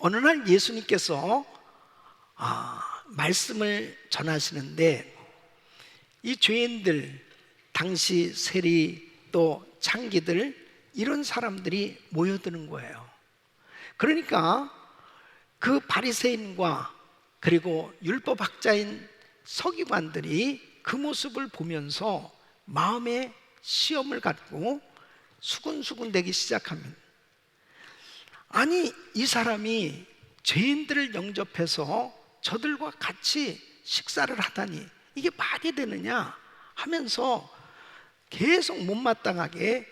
어느 날 예수님께서 말씀을 전하시는데 이 죄인들, 당시 세리 또 창기들, 이런 사람들이 모여드는 거예요. 그러니까 그 바리새인과 그리고 율법학자인 서기관들이 그 모습을 보면서 마음에 시험을 갖고 수군수군대기 시작합니다. 아니, 이 사람이 죄인들을 영접해서 저들과 같이 식사를 하다니 이게 말이 되느냐 하면서 계속 못마땅하게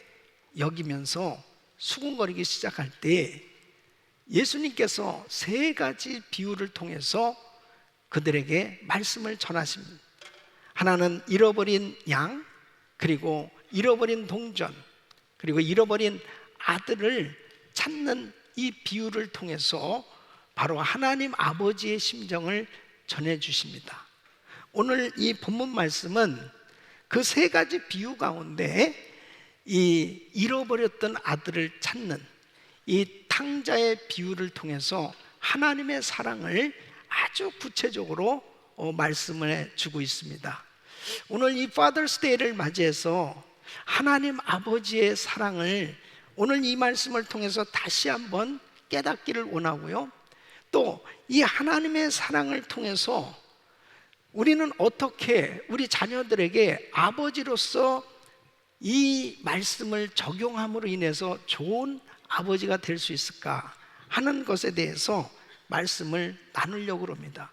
여기면서 수군거리기 시작할 때 예수님께서 세 가지 비유를 통해서 그들에게 말씀을 전하십니다. 하나는 잃어버린 양, 그리고 잃어버린 동전, 그리고 잃어버린 아들을 찾는 이 비유를 통해서 바로 하나님 아버지의 심정을 전해 주십니다. 오늘 이 본문 말씀은 그 세 가지 비유 가운데 이 잃어버렸던 아들을 찾는 이 탕자의 비유를 통해서 하나님의 사랑을 아주 구체적으로 말씀을 주고 있습니다. 오늘 이 Father's Day를 맞이해서 하나님 아버지의 사랑을 오늘 이 말씀을 통해서 다시 한번 깨닫기를 원하고요, 또 이 하나님의 사랑을 통해서 우리는 어떻게 우리 자녀들에게 아버지로서 이 말씀을 적용함으로 인해서 좋은 아버지가 될 수 있을까 하는 것에 대해서 말씀을 나누려고 합니다.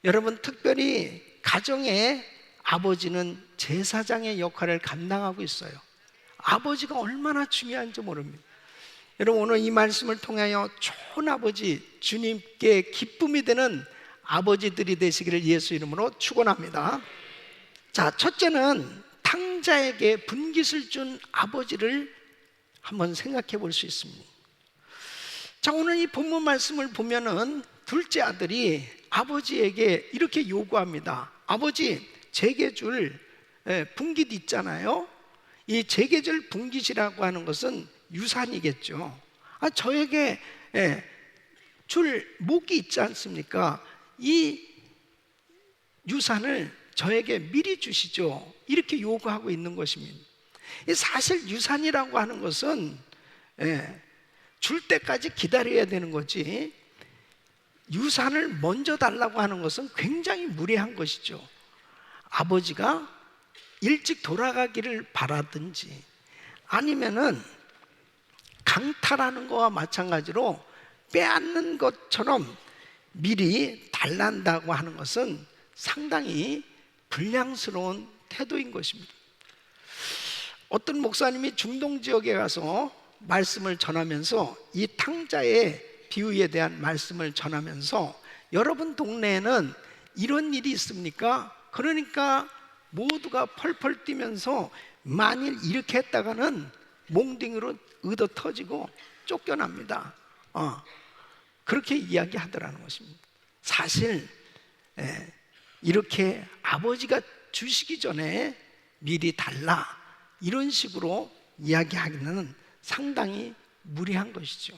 여러분, 특별히 가정의 아버지는 제사장의 역할을 감당하고 있어요. 아버지가 얼마나 중요한지 모릅니다. 여러분, 오늘 이 말씀을 통하여 좋은 아버지, 주님께 기쁨이 되는 아버지들이 되시기를 예수 이름으로 축원합니다. 자, 첫째는 탕자에게 분깃을 준 아버지를 한번 생각해 볼 수 있습니다. 자, 오늘 이 본문 말씀을 보면은 둘째 아들이 아버지에게 이렇게 요구합니다. 아버지, 제게 줄 분깃 있잖아요. 이 제게 줄 분깃이라고 하는 것은 유산이겠죠. 저에게 줄 목이 있지 않습니까? 이 유산을 저에게 미리 주시죠. 이렇게 요구하고 있는 것입니다. 사실 유산이라고 하는 것은 줄 때까지 기다려야 되는 거지, 유산을 먼저 달라고 하는 것은 굉장히 무례한 것이죠. 아버지가 일찍 돌아가기를 바라든지 아니면은 강탈하는 것과 마찬가지로 빼앗는 것처럼 미리 달란다고 하는 것은 상당히 불량스러운 태도인 것입니다. 어떤 목사님이 중동 지역에 가서 말씀을 전하면서 이 탕자의 비유에 대한 말씀을 전하면서 여러분 동네에는 이런 일이 있습니까? 그러니까 모두가 펄펄 뛰면서 만일 이렇게 했다가는 몽둥이로 얻어 터지고 쫓겨납니다. 그렇게 이야기하더라는 것입니다. 사실 이렇게 아버지가 주시기 전에 미리 달라, 이런 식으로 이야기하기는 상당히 무리한 것이죠.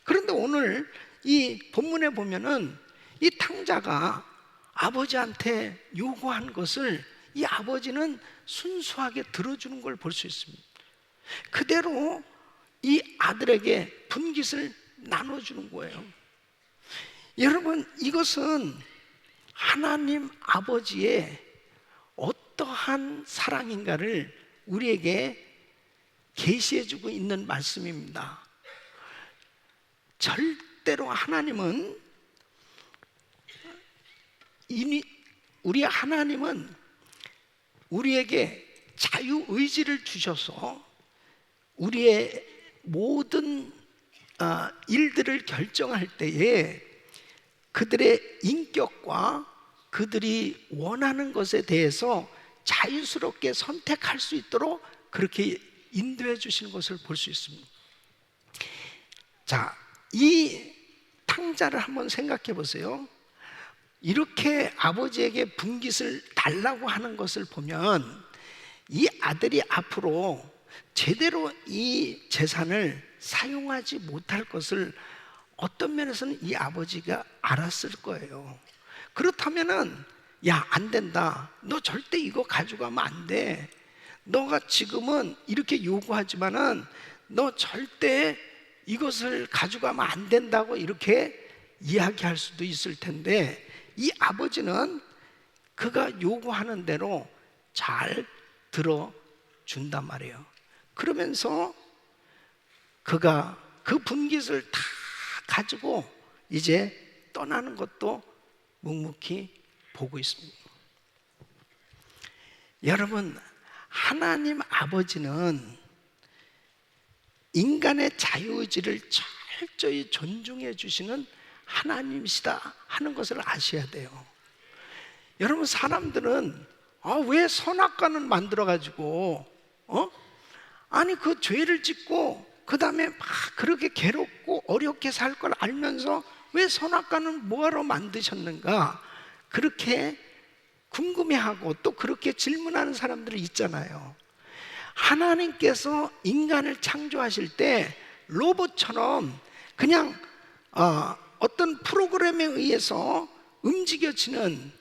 그런데 오늘 이 본문에 보면은 이 탕자가 아버지한테 요구한 것을 이 아버지는 순수하게 들어주는 걸 볼 수 있습니다. 그대로 이 아들에게 분깃을 나눠주는 거예요. 여러분, 이것은 하나님 아버지의 어떠한 사랑인가를 우리에게 계시해주고 있는 말씀입니다. 절대로 하나님은 우리 하나님은 우리에게 자유의지를 주셔서 우리의 모든 일들을 결정할 때에 그들의 인격과 그들이 원하는 것에 대해서 자유스럽게 선택할 수 있도록 그렇게 인도해 주시는 것을 볼 수 있습니다. 자, 이 탕자를 한번 생각해 보세요. 이렇게 아버지에게 분깃을 달라고 하는 것을 보면 이 아들이 앞으로 제대로 이 재산을 사용하지 못할 것을 어떤 면에서는 이 아버지가 알았을 거예요. 그렇다면은 야, 안 된다. 너 절대 이거 가져가면 안 돼. 너가 지금은 이렇게 요구하지만은 너 절대 이것을 가져가면 안 된다고 이렇게 이야기할 수도 있을 텐데, 이 아버지는 그가 요구하는 대로 잘 들어준단 말이에요. 그러면서 그가 그 분깃을 다 가지고 이제 떠나는 것도 묵묵히 보고 있습니다. 여러분, 하나님 아버지는 인간의 자유의지를 철저히 존중해 주시는 하나님이시다 하는 것을 아셔야 돼요. 여러분, 사람들은 왜 선악과는 만들어가지고 아니 그 죄를 짓고 그 다음에 막 그렇게 괴롭고 어렵게 살 걸 알면서 왜 선악과는 뭐하러 만드셨는가, 그렇게 궁금해하고 또 그렇게 질문하는 사람들이 있잖아요. 하나님께서 인간을 창조하실 때 로봇처럼 그냥 어떤 프로그램에 의해서 움직여지는,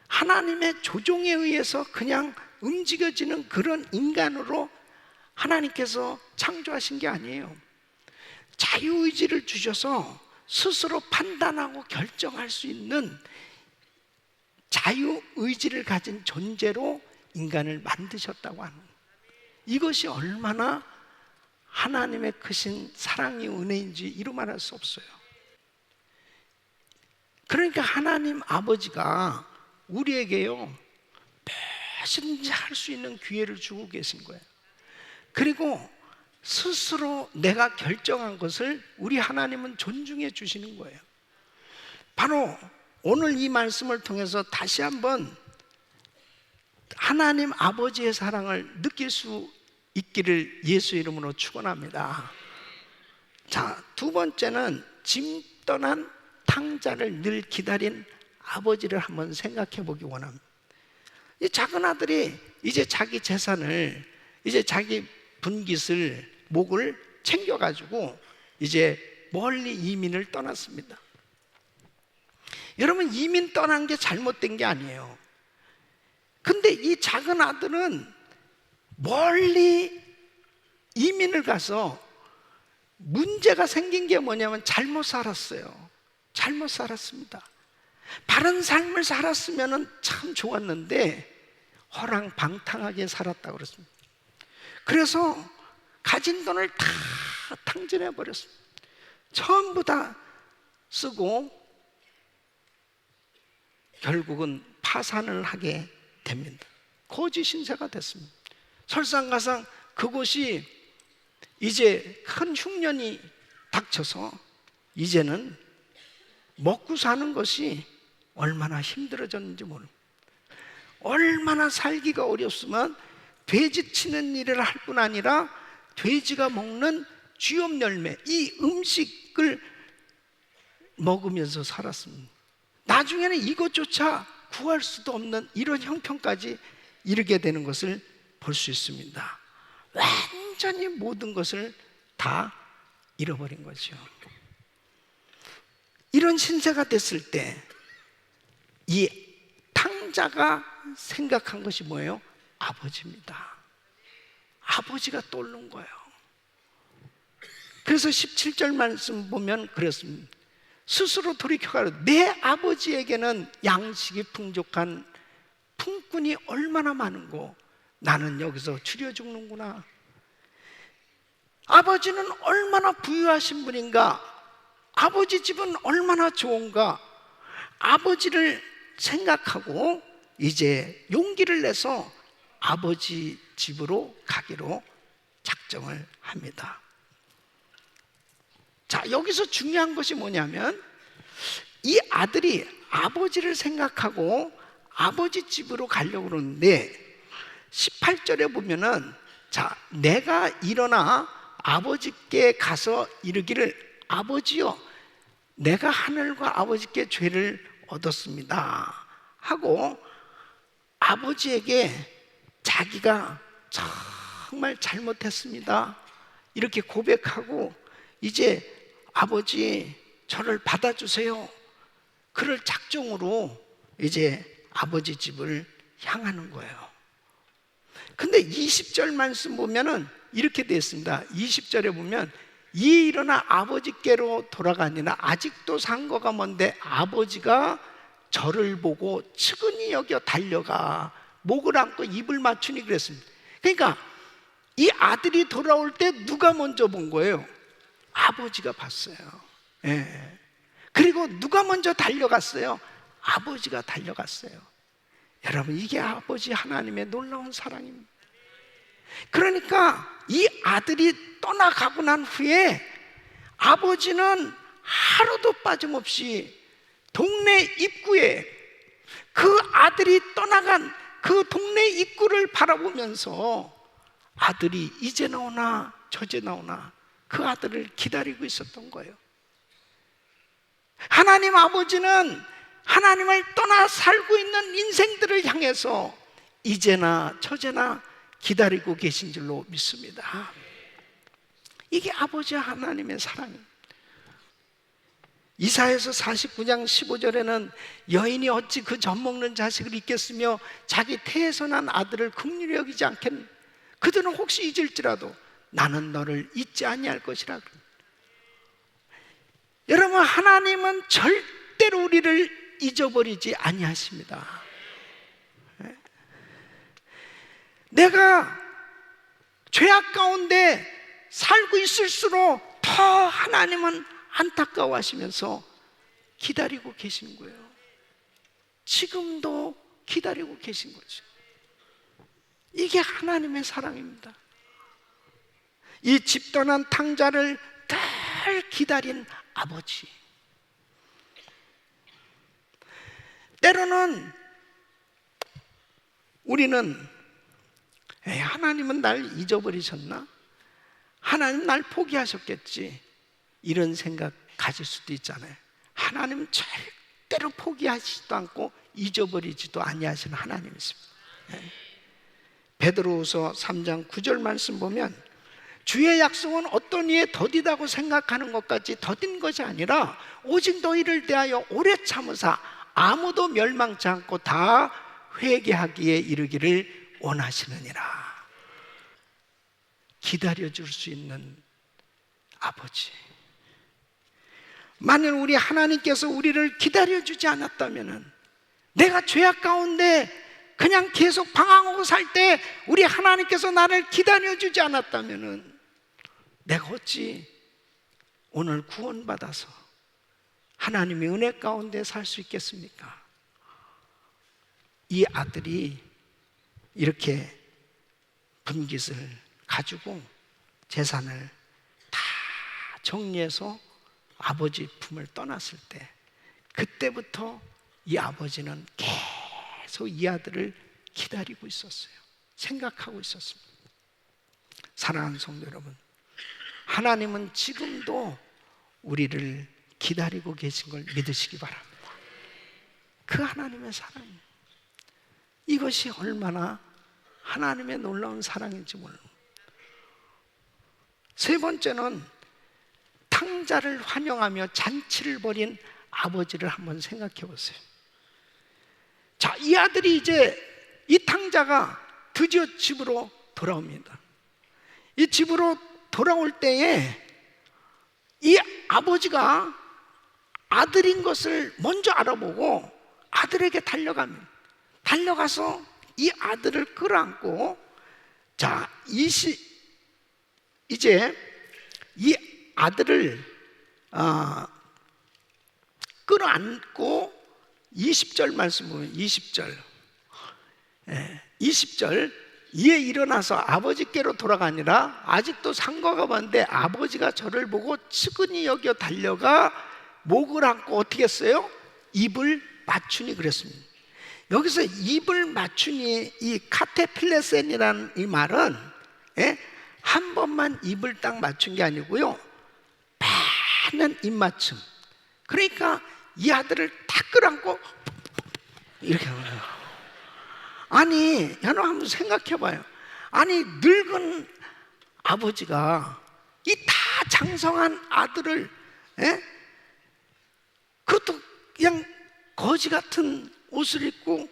하나님의 조종에 의해서 그냥 움직여지는 그런 인간으로 하나님께서 창조하신 게 아니에요. 자유의지를 주셔서 스스로 판단하고 결정할 수 있는 자유의지를 가진 존재로 인간을 만드셨다고 하는, 이것이 얼마나 하나님의 크신 사랑의 은혜인지 이루 말할 수 없어요. 그러니까 하나님 아버지가 우리에게요, 무엇이든지 할 수 있는 기회를 주고 계신 거예요. 그리고 스스로 내가 결정한 것을 우리 하나님은 존중해 주시는 거예요. 바로 오늘 이 말씀을 통해서 다시 한번 하나님 아버지의 사랑을 느낄 수 있기를 예수 이름으로 축원합니다. 자, 두 번째는 짐 떠난 탕자를 늘 기다린 아버지를 한번 생각해 보기 원합니다. 이 작은 아들이 이제 자기 재산을, 이제 자기 분깃을, 목을 챙겨가지고 이제 멀리 이민을 떠났습니다. 여러분, 이민 떠난 게 잘못된 게 아니에요. 근데 이 작은 아들은 멀리 이민을 가서 문제가 생긴 게 뭐냐면 잘못 살았어요. 잘못 살았습니다. 바른 삶을 살았으면 참 좋았는데 허랑방탕하게 살았다고 그랬습니다. 그래서 가진 돈을 다 탕진해 버렸습니다. 전부 다 쓰고 결국은 파산을 하게 됩니다. 거지 신세가 됐습니다. 설상가상 그곳이 이제 큰 흉년이 닥쳐서 이제는 먹고 사는 것이 얼마나 힘들어졌는지 모릅니다. 얼마나 살기가 어렵으면 돼지 치는 일을 할 뿐 아니라 돼지가 먹는 쥐염 열매, 이 음식을 먹으면서 살았습니다. 나중에는 이것조차 구할 수도 없는 이런 형편까지 이르게 되는 것을 볼 수 있습니다. 완전히 모든 것을 다 잃어버린 거죠. 이런 신세가 됐을 때 이 탕자가 생각한 것이 뭐예요? 아버지입니다. 아버지가 떠오른 거예요. 그래서 17절 말씀 보면 그랬습니다. 스스로 돌이켜가지고 내 아버지에게는 양식이 풍족한 품꾼이 얼마나 많은고 나는 여기서 추려 죽는구나. 아버지는 얼마나 부유하신 분인가, 아버지 집은 얼마나 좋은가, 아버지를 생각하고 이제 용기를 내서 아버지 집으로 가기로 작정을 합니다. 자, 여기서 중요한 것이 뭐냐면 이 아들이 아버지를 생각하고 아버지 집으로 가려고 그러는데 18절에 보면은, 자, 내가 일어나 아버지께 가서 이르기를 아버지여 내가 하늘과 아버지께 죄를 얻었습니다 하고 아버지에게 자기가 정말 잘못했습니다 이렇게 고백하고 이제 아버지 저를 받아주세요. 그럴 작정으로 이제 아버지 집을 향하는 거예요. 근데 20절 말씀 보면은 이렇게 되어 있습니다. 20절에 보면 이에 일어나 아버지께로 돌아가니라. 아직도 상거가 먼데 아버지가 저를 보고 측은히 여겨 달려가 목을 안고 입을 맞추니 그랬습니다. 그러니까 이 아들이 돌아올 때 누가 먼저 본 거예요? 아버지가 봤어요. 예. 그리고 누가 먼저 달려갔어요? 아버지가 달려갔어요. 여러분, 이게 아버지 하나님의 놀라운 사랑입니다. 그러니까 이 아들이 떠나가고 난 후에 아버지는 하루도 빠짐없이 동네 입구에 그 아들이 떠나간 그 동네 입구를 바라보면서 아들이 이제 나오나 저제 나오나 그 아들을 기다리고 있었던 거예요. 하나님 아버지는 하나님을 떠나 살고 있는 인생들을 향해서 이제나 저제나 기다리고 계신 줄로 믿습니다. 이게 아버지 하나님의 사랑입니다. 이사야서 49장 15절에는 여인이 어찌 그 젖먹는 자식을 잊겠으며 자기 태에서 난 아들을 긍휼히 여기지 않겠느냐. 그들은 혹시 잊을지라도 나는 너를 잊지 아니할 것이라. 여러분, 하나님은 절대로 우리를 잊어버리지 아니하십니다. 내가 죄악 가운데 살고 있을수록 더 하나님은 안타까워하시면서 기다리고 계신 거예요. 지금도 기다리고 계신 거죠. 이게 하나님의 사랑입니다. 이 집 떠난 탕자를 늘 기다린 아버지. 때로는 우리는 하나님은 날 잊어버리셨나? 하나님 날 포기하셨겠지, 이런 생각 가질 수도 있잖아요. 하나님은 절대로 포기하시지도 않고 잊어버리지도 아니하시는 하나님이십니다. 베드로후서 3장 9절 말씀 보면 주의 약속은 어떤 이에 더디다고 생각하는 것 같이 더딘 것이 아니라 오직 너희를 대하여 오래 참으사 아무도 멸망치 않고 다 회개하기에 이르기를 원하시느니라. 기다려줄 수 있는 아버지. 만일 우리 하나님께서 우리를 기다려주지 않았다면, 내가 죄악 가운데 그냥 계속 방황하고 살 때 우리 하나님께서 나를 기다려주지 않았다면 내가 어찌 오늘 구원받아서 하나님의 은혜 가운데 살 수 있겠습니까? 이 아들이 이렇게 분깃을 가지고 재산을 다 정리해서 아버지 품을 떠났을 때, 그때부터 이 아버지는 계속 이 아들을 기다리고 있었어요. 생각하고 있었습니다. 사랑하는 성도 여러분, 하나님은 지금도 우리를 기다리고 계신 걸 믿으시기 바랍니다. 그 하나님의 사랑, 이것이 얼마나 하나님의 놀라운 사랑인지 몰라요. 세 번째는 탕자를 환영하며 잔치를 벌인 아버지를 한번 생각해 보세요. 자, 이 아들이 이제, 이 탕자가 드디어 집으로 돌아옵니다. 이 집으로 돌아올 때에 이 아버지가 아들인 것을 먼저 알아보고 아들에게 달려가서 이 아들을 끌어안고, 자, 이제 이 아들을 끌어안고 20절 말씀 보면 20절 이에 일어나서 아버지께로 돌아가니라. 아직도 상거가 먼데 아버지가 저를 보고 측은히 여겨 달려가 목을 안고 어떻게 했어요? 입을 맞추니 그랬습니다. 여기서 입을 맞추니, 이 카테필레센이라는 이 말은 한 번만 입을 딱 맞춘 게 아니고요, 많은 입맞춤. 그러니까 이 아들을 딱 끌어안고 이렇게 하는. 아니, 여러분 한번 생각해 봐요. 아니, 늙은 아버지가 이 다 장성한 아들을 그것도 그냥 거지 같은 옷을 입고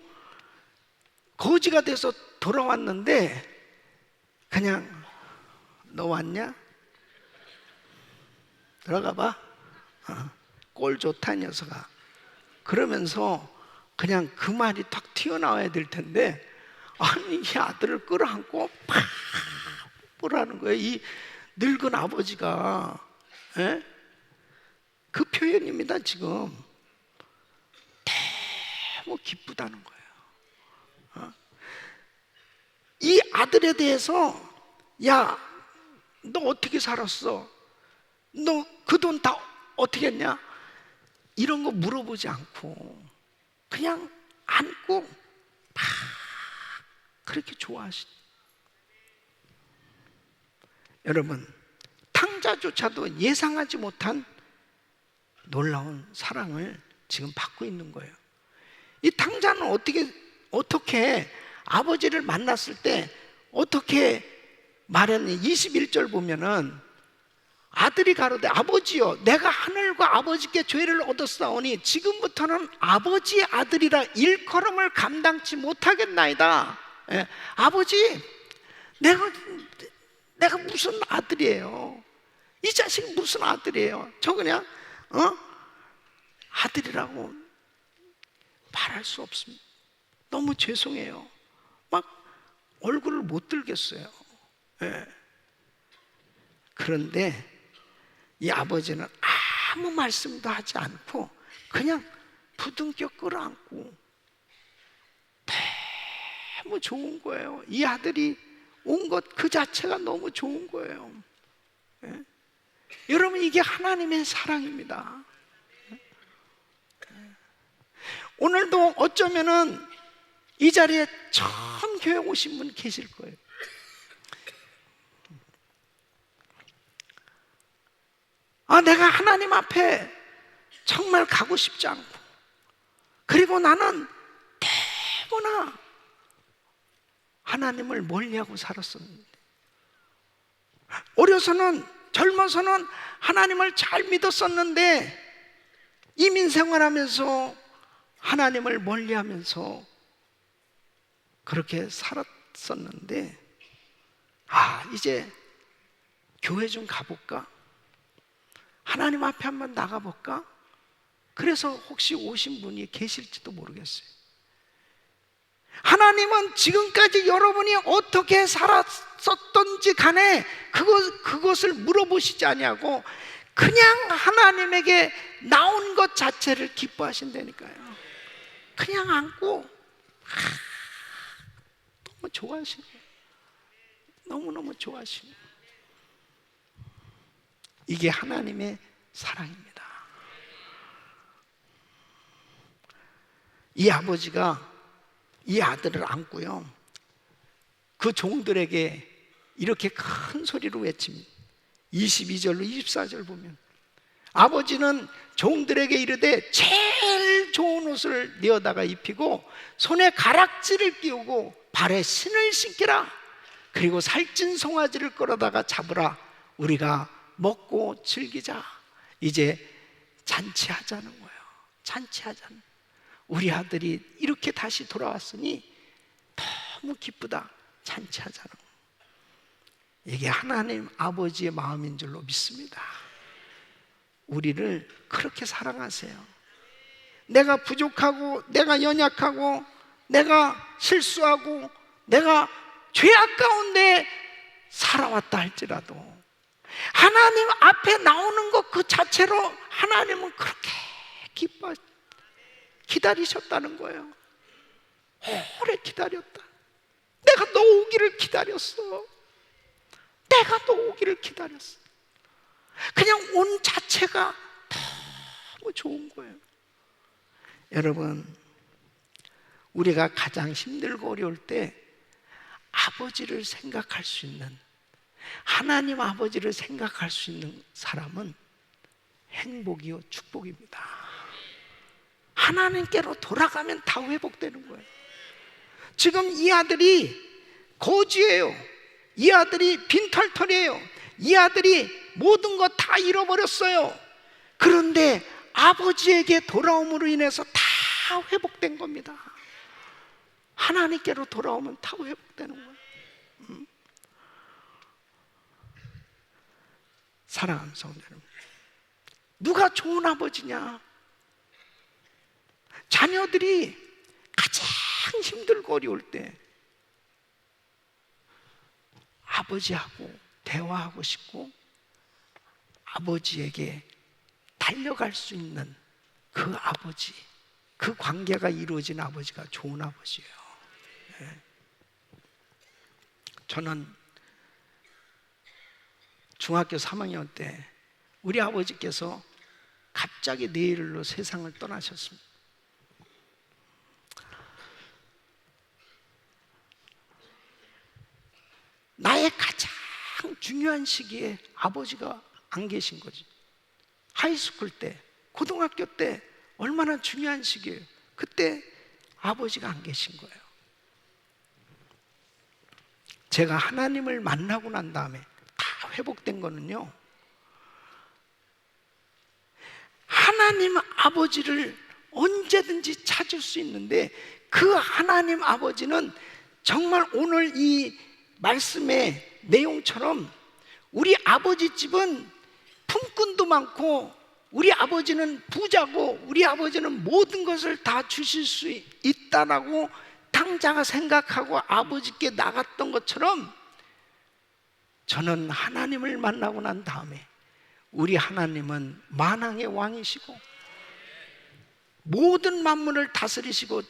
거지가 돼서 돌아왔는데, 그냥 너 왔냐? 들어가 봐. 꼴 좋다 이 녀석아. 그러면서 그냥 그 말이 탁 튀어나와야 될 텐데, 아니 이 아들을 끌어안고 팍 보라는 거예요. 이 늙은 아버지가. 에? 그 표현입니다. 지금 너무 기쁘다는 거예요. 이 아들에 대해서, 야, 너 어떻게 살았어? 너 그 돈 다 어떻게 했냐? 이런 거 물어보지 않고 그냥 안고 막 그렇게 좋아하시. 여러분, 탕자조차도 예상하지 못한 놀라운 사랑을 지금 받고 있는 거예요. 이 탕자는 어떻게 아버지를 만났을 때 어떻게 말했니? 21절 보면은 아들이 가로되 아버지여, 내가 하늘과 아버지께 죄를 얻었사오니 지금부터는 아버지의 아들이라 일컬음을 감당치 못하겠나이다. 예, 아버지, 내가 무슨 아들이에요? 이 자식이 무슨 아들이에요? 저 그냥 아들이라고 말할 수 없습니다. 너무 죄송해요. 막 얼굴을 못 들겠어요. 예. 그런데 이 아버지는 아무 말씀도 하지 않고 그냥 부둥켜 끌어안고 너무 좋은 거예요. 이 아들이 온 것 그 자체가 너무 좋은 거예요. 예? 여러분, 이게 하나님의 사랑입니다. 오늘도 어쩌면은 이 자리에 처음 교회 오신 분 계실 거예요. 내가 하나님 앞에 정말 가고 싶지 않고, 그리고 나는 너무나 하나님을 멀리하고 살았었는데, 어려서는, 젊어서는 하나님을 잘 믿었었는데, 이민생활하면서 하나님을 멀리하면서 그렇게 살았었는데, 이제 교회 좀 가볼까? 하나님 앞에 한번 나가볼까? 그래서 혹시 오신 분이 계실지도 모르겠어요. 하나님은 지금까지 여러분이 어떻게 살았었던지 간에 그것을 물어보시지 아니하고 그냥 하나님에게 나온 것 자체를 기뻐하신다니까요. 그냥 안고 너무 좋아하시는 거예요. 너무너무 좋아하시는 거예요. 이게 하나님의 사랑입니다. 이 아버지가 이 아들을 안고요, 그 종들에게 이렇게 큰 소리로 외칩니다. 22절로 24절 보면 아버지는 종들에게 이르되 제일 좋은 옷을 내어다가 입히고 손에 가락지를 끼우고 발에 신을 신기라. 그리고 살찐 송아지를 끌어다가 잡으라. 우리가 먹고 즐기자. 이제 잔치하자는 거예요. 잔치하자는. 우리 아들이 이렇게 다시 돌아왔으니 너무 기쁘다. 잔치하자는 거예요. 이게 하나님 아버지의 마음인 줄로 믿습니다. 우리를 그렇게 사랑하세요. 내가 부족하고 내가 연약하고 내가 실수하고 내가 죄악 가운데 살아왔다 할지라도 하나님 앞에 나오는 것 그 자체로 하나님은 그렇게 기다리셨다는 거예요. 오래 기다렸다. 내가 너 오기를 기다렸어. 내가 너 오기를 기다렸어. 그냥 온 자체가 너무 좋은 거예요. 여러분, 우리가 가장 힘들고 어려울 때 아버지를 생각할 수 있는, 하나님 아버지를 생각할 수 있는 사람은 행복이요 축복입니다. 하나님께로 돌아가면 다 회복되는 거예요. 지금 이 아들이 거지예요. 이 아들이 빈털털이에요. 이 아들이 모든 것 다 잃어버렸어요. 그런데 아버지에게 돌아옴으로 인해서 다 회복된 겁니다. 하나님께로 돌아오면 다 회복되는 거예요. 사랑하는 성도 여러분, 누가 좋은 아버지냐? 자녀들이 가장 힘들고 어려울 때 아버지하고 대화하고 싶고 아버지에게 달려갈 수 있는 그 아버지, 그 관계가 이루어진 아버지가 좋은 아버지예요. 네. 저는 중학교 3학년 때 우리 아버지께서 갑자기 내일로 세상을 떠나셨습니다. 나의 가장 중요한 시기에 아버지가 안 계신 거지. 하이스쿨 때, 고등학교 때 얼마나 중요한 시기예요. 그때 아버지가 안 계신 거예요. 제가 하나님을 만나고 난 다음에 다 회복된 거는요, 하나님 아버지를 언제든지 찾을 수 있는데 그 하나님 아버지는 정말 오늘 이 말씀의 내용처럼 우리 아버지 집은 품꾼도 많고 우리 아버지는 부자고 우리 아버지는 모든 것을 다 주실 수 있다라고 탕자가 생각하고 아버지께 나갔던 것처럼 저는 하나님을 만나고 난 다음에 우리 하나님은 만왕의 왕이시고 모든 만물을 다스리시고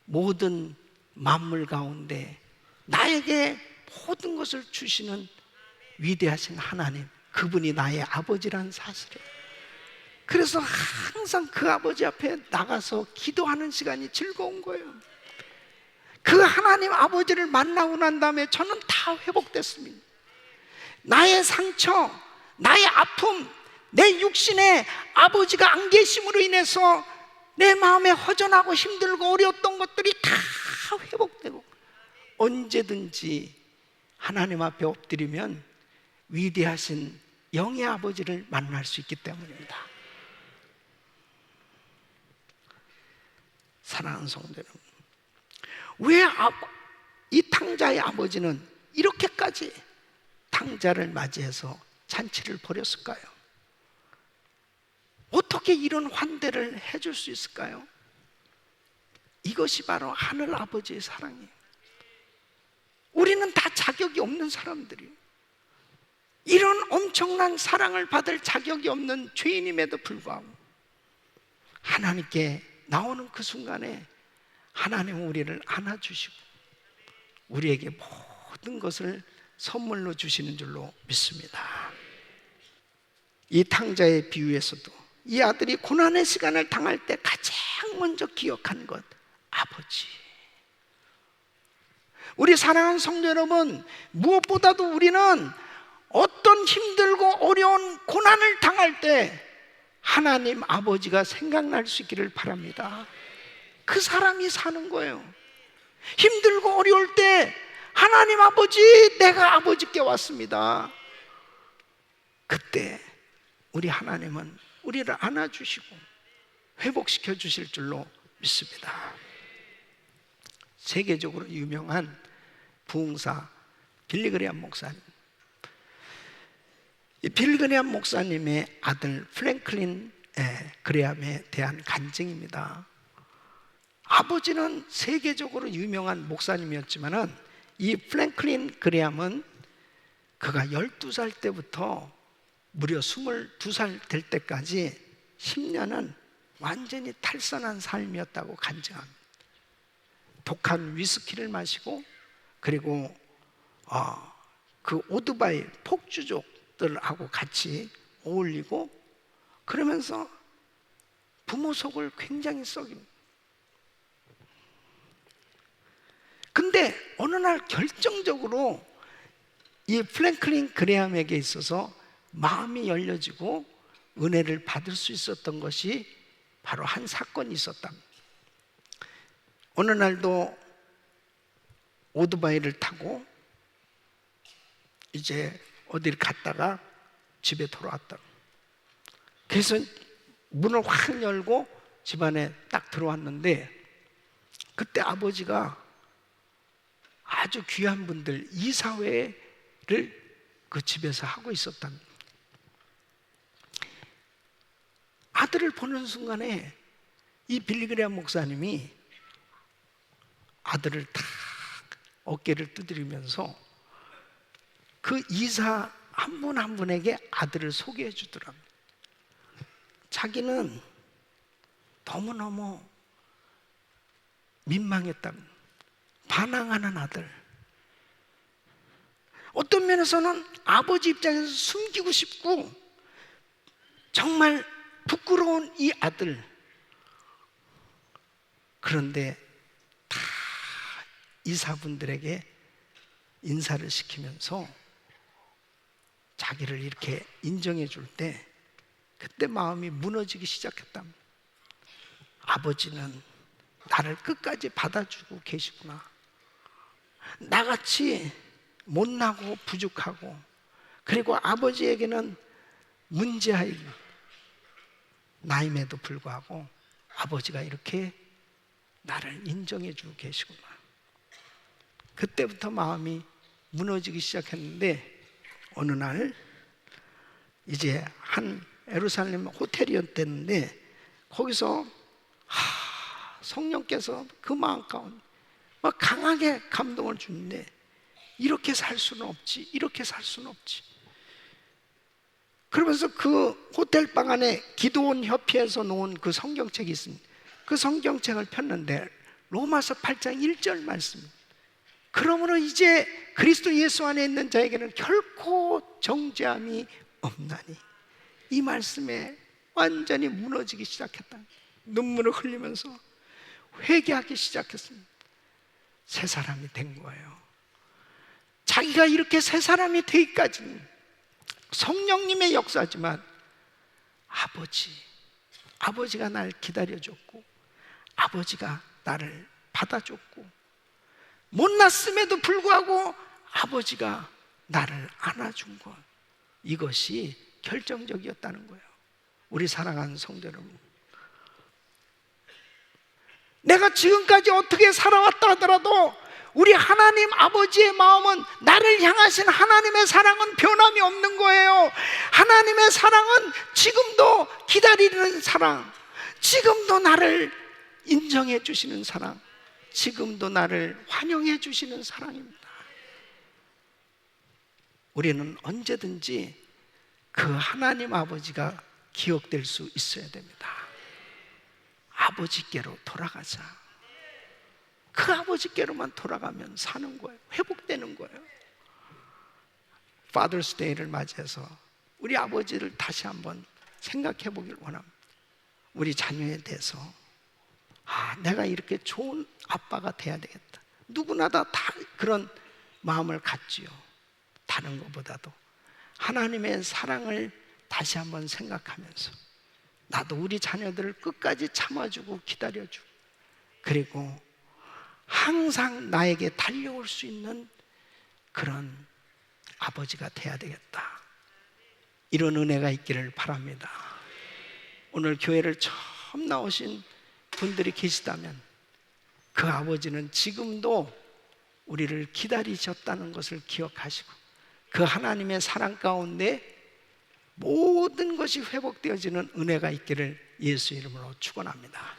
모든 만물 가운데 나에게 모든 것을 주시는 위대하신 하나님, 그분이 나의 아버지라는 사실이에요. 그래서 항상 그 아버지 앞에 나가서 기도하는 시간이 즐거운 거예요. 그 하나님 아버지를 만나고 난 다음에 저는 다 회복됐습니다. 나의 상처, 나의 아픔, 내 육신에 아버지가 안 계심으로 인해서 내 마음에 허전하고 힘들고 어려웠던 것들이 다 회복되고 언제든지 하나님 앞에 엎드리면 위대하신 영의 아버지를 만날 수 있기 때문입니다. 사랑하는 성도 여러분, 왜 이 탕자의 아버지는 이렇게까지 탕자를 맞이해서 잔치를 벌였을까요? 어떻게 이런 환대를 해줄 수 있을까요? 이것이 바로 하늘 아버지의 사랑이에요. 우리는 다 자격이 없는 사람들이에요. 이런 엄청난 사랑을 받을 자격이 없는 죄인임에도 불구하고 하나님께 나오는 그 순간에 하나님은 우리를 안아주시고 우리에게 모든 것을 선물로 주시는 줄로 믿습니다. 이 탕자의 비유에서도 이 아들이 고난의 시간을 당할 때 가장 먼저 기억한 것, 아버지. 우리 사랑하는 성도 여러분, 무엇보다도 우리는 어떤 힘들고 어려운 고난을 당할 때 하나님 아버지가 생각날 수 있기를 바랍니다. 그 사람이 사는 거예요. 힘들고 어려울 때 하나님 아버지, 내가 아버지께 왔습니다. 그때 우리 하나님은 우리를 안아주시고 회복시켜 주실 줄로 믿습니다. 세계적으로 유명한 부흥사 빌리그레암 목사님, 이 빌리그레암 목사님의 아들 프랭클린 그레암에 대한 간증입니다. 아버지는 세계적으로 유명한 목사님이었지만 이 프랭클린 그레암은 그가 12살 때부터 무려 22살 될 때까지 10년은 완전히 탈선한 삶이었다고 간증합니다. 독한 위스키를 마시고 그리고 그 오토바이 폭주족들하고 같이 어울리고 그러면서 부모 속을 굉장히 썩입니다. 근데 어느 날 결정적으로 이 프랭클린 그레암에게 있어서 마음이 열려지고 은혜를 받을 수 있었던 것이 바로 한 사건이 있었답니다. 어느 날도 오토바이를 타고 이제 어디를 갔다가 집에 돌아왔다. 그래서 문을 확 열고 집안에 딱 들어왔는데, 그때 아버지가 아주 귀한 분들 이사회를 그 집에서 하고 있었답니다. 아들을 보는 순간에 이 빌리그레암 목사님이 아들을 탁 어깨를 두드리면서 그 이사 한 분 한 분에게 아들을 소개해 주더랍니다. 자기는 너무너무 민망했답니다. 반항하는 아들. 어떤 면에서는 아버지 입장에서 숨기고 싶고 정말 부끄러운 이 아들. 그런데 다 이사분들에게 인사를 시키면서 자기를 이렇게 인정해 줄 때 그때 마음이 무너지기 시작했답니다. 아버지는 나를 끝까지 받아주고 계시구나. 나같이 못나고 부족하고, 그리고 아버지에게는 문제아이 나임에도 불구하고 아버지가 이렇게 나를 인정해 주고 계시구나. 그때부터 마음이 무너지기 시작했는데, 어느 날 이제 한 예루살렘 호텔이었는데 거기서 성령께서 그 마음 가운데 막 강하게 감동을 주는데, 이렇게 살 수는 없지, 이렇게 살 수는 없지. 그러면서 그 호텔방 안에 기도원 협회에서 놓은 그 성경책이 있습니다. 그 성경책을 폈는데 로마서 8장 1절 말씀입니다. 그러므로 이제 그리스도 예수 안에 있는 자에게는 결코 정죄함이 없나니. 이 말씀에 완전히 무너지기 시작했다. 눈물을 흘리면서 회개하기 시작했습니다. 새 사람이 된 거예요. 자기가 이렇게 새 사람이 되기까지는 성령님의 역사지만 아버지가 날 기다려줬고, 아버지가 나를 받아줬고, 못났음에도 불구하고 아버지가 나를 안아준 것, 이것이 결정적이었다는 거예요. 우리 사랑하는 성도 여러분, 내가 지금까지 어떻게 살아왔다 하더라도 우리 하나님 아버지의 마음은, 나를 향하신 하나님의 사랑은 변함이 없는 거예요. 하나님의 사랑은 지금도 기다리는 사랑, 지금도 나를 인정해 주시는 사랑, 지금도 나를 환영해 주시는 사랑입니다. 우리는 언제든지 그 하나님 아버지가 기억될 수 있어야 됩니다. 아버지께로 돌아가자. 그 아버지께로만 돌아가면 사는 거예요. 회복되는 거예요. Father's Day를 맞이해서 우리 아버지를 다시 한번 생각해 보길 원합니다. 우리 자녀에 대해서 내가 이렇게 좋은 아빠가 돼야 되겠다. 누구나 다 그런 마음을 갖지요. 다른 것보다도 하나님의 사랑을 다시 한번 생각하면서 나도 우리 자녀들을 끝까지 참아주고 기다려주고, 그리고 항상 나에게 달려올 수 있는 그런 아버지가 돼야 되겠다. 이런 은혜가 있기를 바랍니다. 오늘 교회를 처음 나오신 분들이 계시다면 그 아버지는 지금도 우리를 기다리셨다는 것을 기억하시고, 그 하나님의 사랑 가운데 모든 것이 회복되어지는 은혜가 있기를 예수 이름으로 축원합니다.